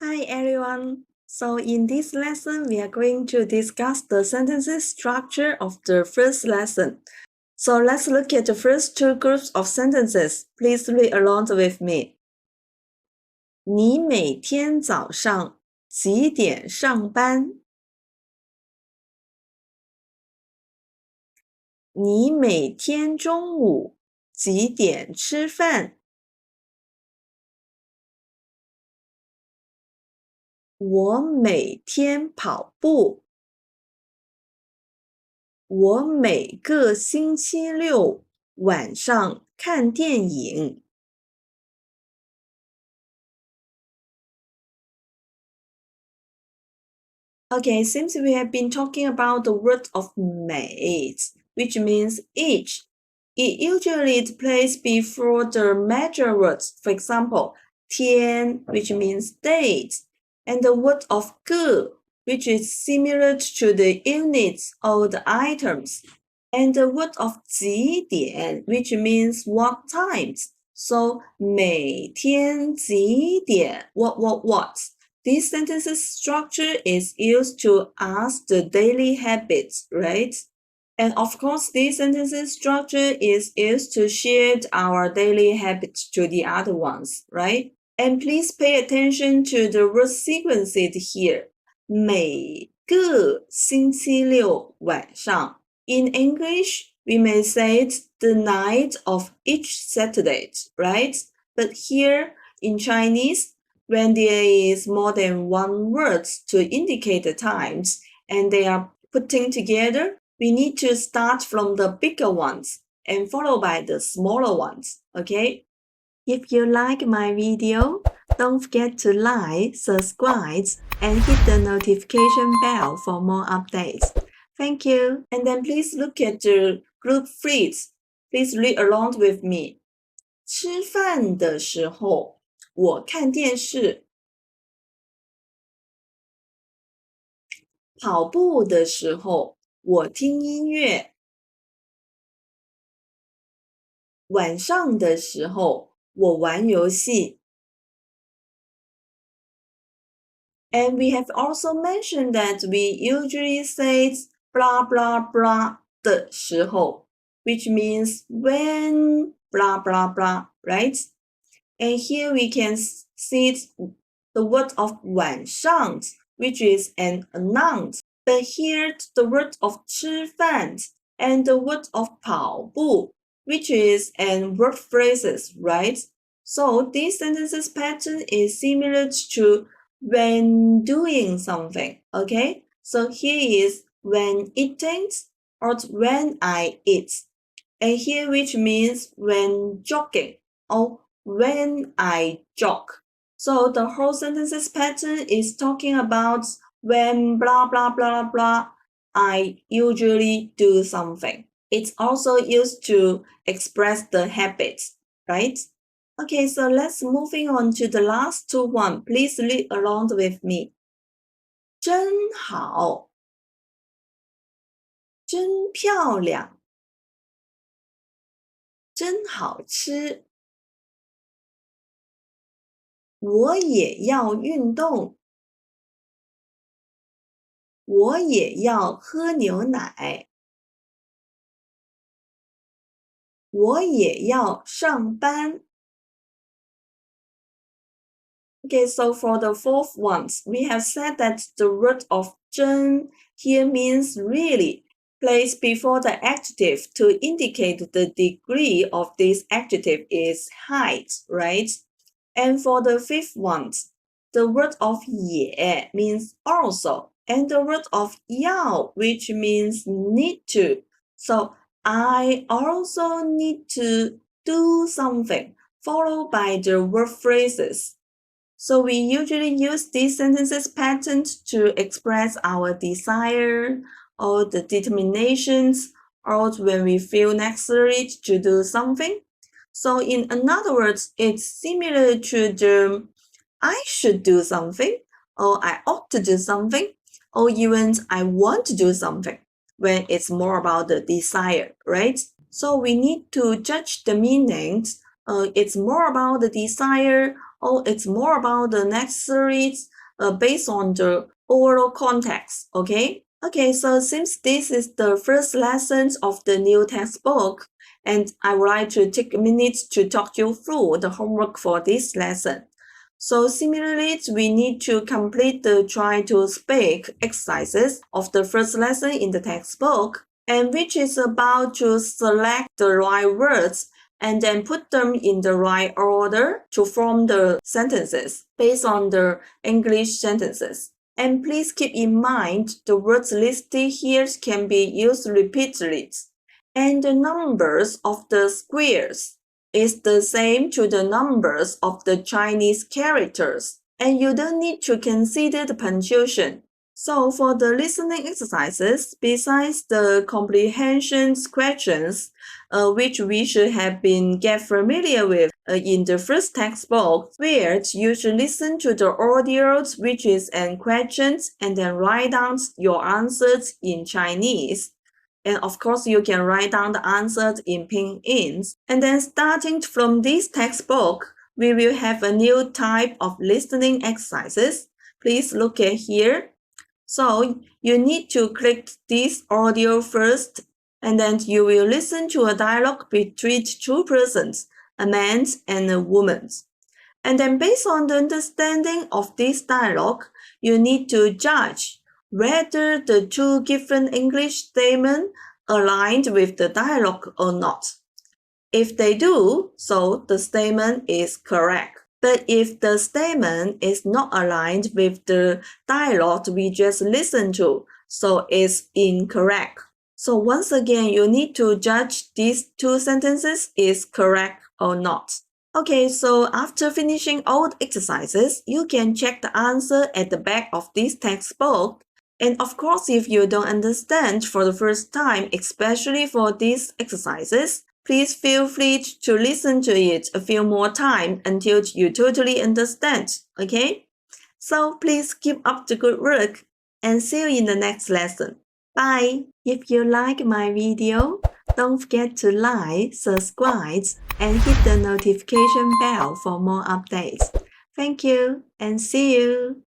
Hi everyone! So in this lesson, we are going to discuss the sentences structure of the first lesson. So let's look at the first two groups of sentences. Please read along with me. 你每天早上几点上班？你每天中午几点吃饭？我每天跑步。我每个星期六晚上看电影。Okay, since we have been talking about the word of 每, which means each, it usually plays before the major words. For example, 天, which means days, and the word of 个, which is similar to the units or the items, and the word of 几点, which means what times. So 每天几点 what. This sentence's structure is used to ask the daily habits, right? And of course, this sentence's structure is used to share our daily habits to the other ones, right? And please pay attention to the word sequences here. 每个星期六晚上. In English, we may say it's the night of each Saturday, right? But here in Chinese, when there is more than one word to indicate the times and they are putting together, we need to start from the bigger ones and followed by the smaller ones, okay? If you like my video, don't forget to like, subscribe, and hit the notification bell for more updates. Thank you. And then please look at the group 3. Please read along with me. 吃饭的时候我看电视，跑步的时候我听音乐，晚上的时候我玩游戏。And we have also mentioned that we usually say blah blah blah 的时候, which means when blah blah blah, right? And here we can see the word of 晚上, which is an noun. But here the word of 吃饭 and the word of 跑步, which is an verb phrases, right? So this sentences pattern is similar to when doing something, okay? So here is when eating or when I eat. And here which means when jogging or when I jog. So the whole sentences pattern is talking about when blah blah blah blah I usually do something. It's also used to express the habits, right? Okay, so let's moving on to the last two one. Please read along with me. 真好，真漂亮，真好吃。我也要运动，我也要喝牛奶，我也要上班。Okay, so for the fourth ones, we have said that the word of 真 here means really, placed before the adjective to indicate the degree of this adjective is height, right? And for the fifth ones, the word of 也 means also, and the word of 要, which means need to. So I also need to do something, followed by the verb phrases. So we usually use these sentences patterns to express our desire or the determinations or when we feel necessary to do something. So in other words, it's similar to the I should do something or I ought to do something or even I want to do something when it's more about the desire, right? So we need to judge the meanings. It's more about the desire or it's more about the necessary based on the overall context, okay? Okay, so since this is the first lesson of the new textbook, and I would like to take a minute to talk you through the homework for this lesson. So similarly, we need to complete the try to speak exercises of the first lesson in the textbook, and which is about to select the right words and then put them in the right order to form the sentences based on the English sentences. And please keep in mind the words listed here can be used repeatedly. And the numbers of the squares is the same to the numbers of the Chinese characters. And you don't need to consider the punctuation. So for the listening exercises, besides the comprehension questions, which we should have been get familiar with in the first textbook, where you should listen to the audios, which is and questions, and then write down your answers in Chinese. And of course, you can write down the answers in pinyin. And then starting from this textbook, we will have a new type of listening exercises. Please look at here. So you need to click this audio first, and then you will listen to a dialogue between two persons, a man and a woman. And then based on the understanding of this dialogue, you need to judge whether the two given English statements aligned with the dialogue or not. If they do, so the statement is correct. But if the statement is not aligned with the dialogue we just listened to, so it's incorrect. So once again, you need to judge these two sentences is correct or not. Okay, so after finishing all the exercises, you can check the answer at the back of this textbook. And of course, if you don't understand for the first time, especially for these exercises, please feel free to listen to it a few more times until you totally understand, okay? So please keep up the good work and see you in the next lesson. Bye! If you like my video, don't forget to like, subscribe, and hit the notification bell for more updates. Thank you and see you!